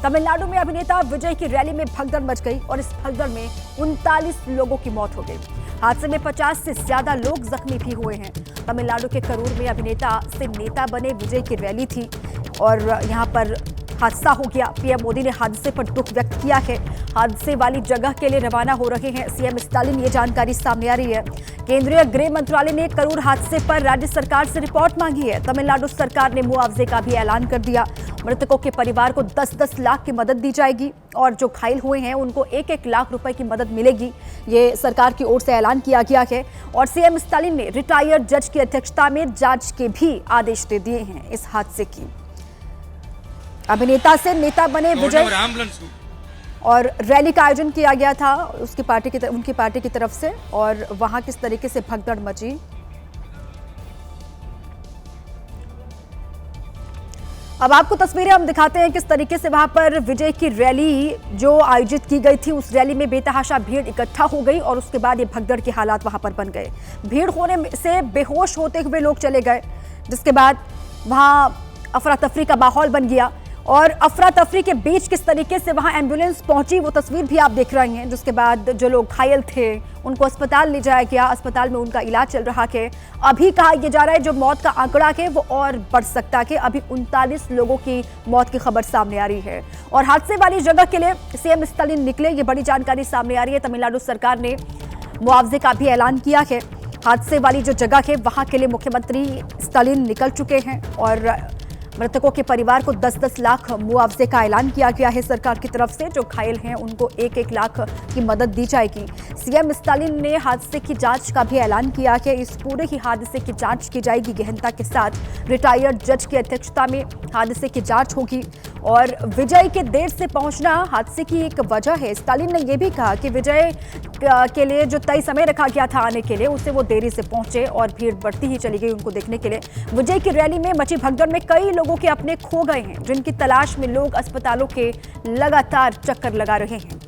तमिलनाडु में अभिनेता विजय की रैली में भगदड़ मच गई और इस भगदड़ में 39 लोगों की मौत हो गई। हादसे में 50 से ज्यादा लोग जख्मी भी हुए हैं। तमिलनाडु के करूर में अभिनेता से नेता बने विजय की रैली थी और यहां पर हादसा हो गया। पीएम मोदी ने हादसे पर दुख व्यक्त किया है। हादसे वाली जगह के लिए रवाना हो रहे हैं सीएम स्टालिन, ये जानकारी सामने आ रही है। केंद्रीय गृह मंत्रालय ने करूर हादसे पर राज्य सरकार से रिपोर्ट मांगी है। तमिलनाडु सरकार ने मुआवजे का भी ऐलान कर दिया। मृतकों के परिवार को 10-10 लाख की मदद दी जाएगी और जो घायल हुए हैं उनको 1-1 लाख रुपए की मदद मिलेगी। ये सरकार की ओर से ऐलान किया गया है और सीएम स्टालिन ने रिटायर्ड जज की अध्यक्षता में जांच के भी आदेश दे दिए हैं इस हादसे की। अभिनेता से नेता बने विजय और रैली का आयोजन किया गया था उनकी पार्टी की तरफ से और वहां किस तरीके से भगदड़ मची। अब आपको तस्वीरें हम दिखाते हैं किस तरीके से वहां पर विजय की रैली जो आयोजित की गई थी उस रैली में बेतहाशा भीड़ इकट्ठा हो गई और उसके बाद ये भगदड़ के हालात वहां पर बन गए। भीड़ होने से बेहोश होते हुए लोग चले गए, जिसके बाद वहां अफरा तफरी का माहौल बन गया और अफरा तफरी के बीच किस तरीके से वहां एम्बुलेंस पहुंची वो तस्वीर भी आप देख रहे हैं। जिसके बाद जो लोग घायल थे उनको अस्पताल ले जाया गया, अस्पताल में उनका इलाज चल रहा है। अभी कहा यह जा रहा है जो मौत का आंकड़ा है वो और बढ़ सकता है। अभी 39 लोगों की मौत की खबर सामने आ रही है और हादसे वाली जगह के लिए सीएम स्टालिन निकले, ये बड़ी जानकारी सामने आ रही है। तमिलनाडु सरकार ने मुआवजे का भी ऐलान किया है। हादसे वाली जो जगह है वहां के लिए मुख्यमंत्री स्टालिन निकल चुके हैं और मृतकों के परिवार को 10-10 लाख मुआवजे का ऐलान किया गया है सरकार की तरफ से। जो घायल हैं उनको 1-1 लाख की मदद दी जाएगी। सीएम स्टालिन ने हादसे की जांच का भी ऐलान किया कि इस पूरे ही हादसे की जांच की जाएगी गहनता के साथ। रिटायर्ड जज की अध्यक्षता में हादसे की जांच होगी और विजय के देर से पहुंचना हादसे की एक वजह है। स्टालिन ने यह भी कहा कि विजय के लिए जो तय समय रखा गया था आने के लिए उससे वो देरी से पहुंचे और भीड़ बढ़ती ही चली गई उनको देखने के लिए। विजय की रैली में मची भगदड़ में कई लोगों के अपने खो गए हैं, जिनकी तलाश में लोग अस्पतालों के लगातार चक्कर लगा रहे हैं।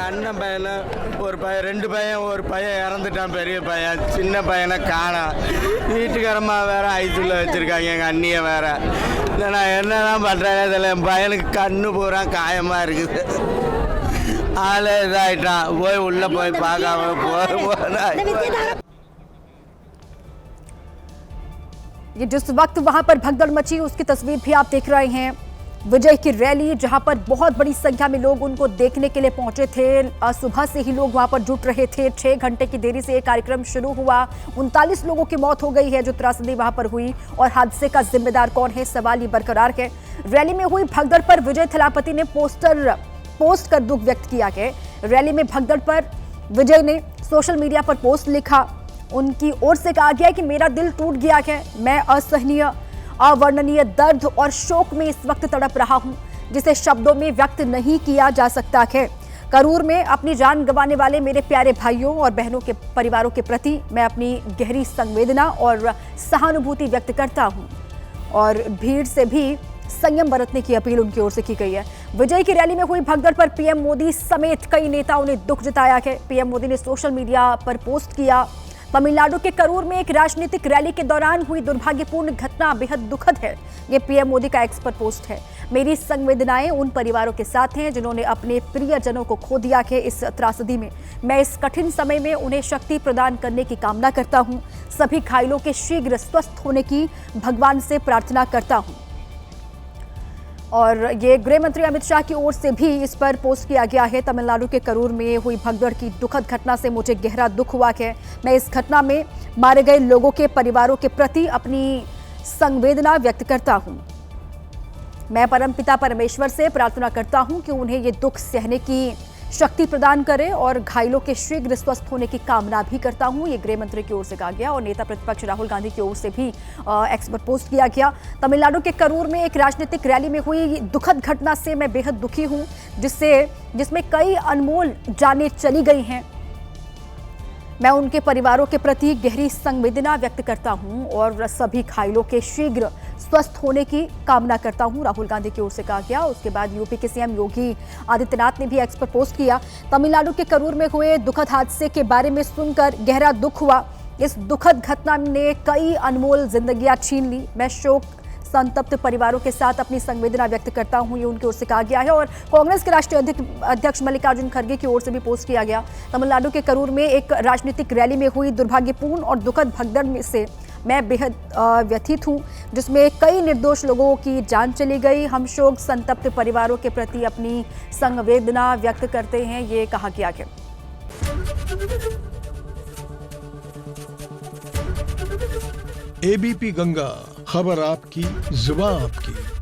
அண்ணன் பையன் ஒரு பையன் 2 பையன் ஒரு பையன் இறந்துட்டான், பெரிய பையன். சின்ன பையனை காணோம். வீட்டுக்காரம்மா வேற ஐசியூல வச்சிருக்காங்க, எங்கள் அண்ணியை வேற. நான் என்னதான் பண்ணுறேன்னு தெரியல. என் பையனுக்கு கண்ணு பூரா காயமாக இருக்குது. ஆளே இதாகிட்டான். போய் உள்ளே போய் பார்க்காம போனா ये जिस वक्त वहां पर भगदड़ मची उसकी तस्वीर भी आप देख रहे हैं। विजय की रैली जहां पर बहुत बड़ी संख्या में लोग उनको देखने के लिए पहुंचे थे। सुबह से ही लोग वहां पर जुट रहे थे। 6 घंटे की देरी से ये कार्यक्रम शुरू हुआ। 39 लोगों की मौत हो गई है जो त्रासदी वहां पर हुई और हादसे का जिम्मेदार कौन है सवाल ये बरकरार है। रैली में हुई भगदड़ पर विजय थलापति ने पोस्ट कर दुख व्यक्त किया है। रैली में भगदड़ पर विजय ने सोशल मीडिया पर पोस्ट लिखा। उनकी ओर से कहा गया कि मेरा दिल टूट गया है। मैं असहनीय अवर्णनीय दर्द और शोक में इस वक्त तड़प रहा हूं, जिसे शब्दों में व्यक्त नहीं किया जा सकता है। करूर में अपनी जान गंवाने वाले मेरे प्यारे भाइयों और बहनों के परिवारों के प्रति मैं अपनी गहरी संवेदना और सहानुभूति व्यक्त करता हूं और भीड़ से भी संयम बरतने की अपील उनकी ओर से की गई है। विजय की रैली में हुई भगदड़ पर पीएम मोदी समेत कई नेताओं ने दुख जताया है। पीएम मोदी ने सोशल मीडिया पर पोस्ट किया। तमिलनाडु के करूर में एक राजनीतिक रैली के दौरान हुई दुर्भाग्यपूर्ण घटना बेहद दुखद है। ये पीएम मोदी का एक्स पर पोस्ट है। मेरी संवेदनाएं उन परिवारों के साथ हैं जिन्होंने अपने प्रियजनों को खो दिया है इस त्रासदी में। मैं इस कठिन समय में उन्हें शक्ति प्रदान करने की कामना करता हूं। सभी घायलों के शीघ्र स्वस्थ होने की भगवान से प्रार्थना करता हूं। और ये गृह मंत्री अमित शाह की ओर से भी इस पर पोस्ट किया गया है। तमिलनाडु के करूर में हुई भगदड़ की दुखद घटना से मुझे गहरा दुख हुआ है। मैं इस घटना में मारे गए लोगों के परिवारों के प्रति अपनी संवेदना व्यक्त करता हूं। मैं परमपिता परमेश्वर से प्रार्थना करता हूं कि उन्हें ये दुख सहने की शक्ति प्रदान करे और घायलों के शीघ्र स्वस्थ होने की कामना भी करता हूं। ये गृह मंत्री की ओर से कहा गया और नेता प्रतिपक्ष राहुल गांधी की ओर से भी एक्स पर पोस्ट किया गया। तमिलनाडु के करूर में एक राजनीतिक रैली में हुई दुखद घटना से मैं बेहद दुखी हूं, जिसमें कई अनमोल जानें चली गई हैं। मैं उनके परिवारों के प्रति गहरी संवेदना व्यक्त करता हूं और सभी घायलों के शीघ्र स्वस्थ होने की कामना करता हूं, राहुल गांधी की ओर से कहा गया। उसके बाद यूपी के सीएम योगी आदित्यनाथ ने भी एक्स पर पोस्ट किया। तमिलनाडु के करूर में हुए दुखद हादसे के बारे में सुनकर गहरा दुख हुआ। इस दुखद घटना ने कई अनमोल जिंदगियां छीन ली। मैं शोक संतप्त परिवारों के साथ अपनी संवेदना व्यक्त करता हूं, ये उनकी ओर से कहा गया है। और कांग्रेस के राष्ट्रीय अध्यक्ष मल्लिकार्जुन खड़गे की ओर से भी पोस्ट किया गया। तमिलनाडु के करूर में एक राजनीतिक रैली में हुई दुर्भाग्यपूर्ण और दुखद भगदड़ में से मैं बेहद व्यथित हूं, जिसमें कई निर्दोष लोगों की जान चली गई। हम शोक संतप्त परिवारों के प्रति अपनी संवेदना व्यक्त करते हैं, ये कहा गया है। एबीपी गंगा, खबर आपकी, जुबान आपकी।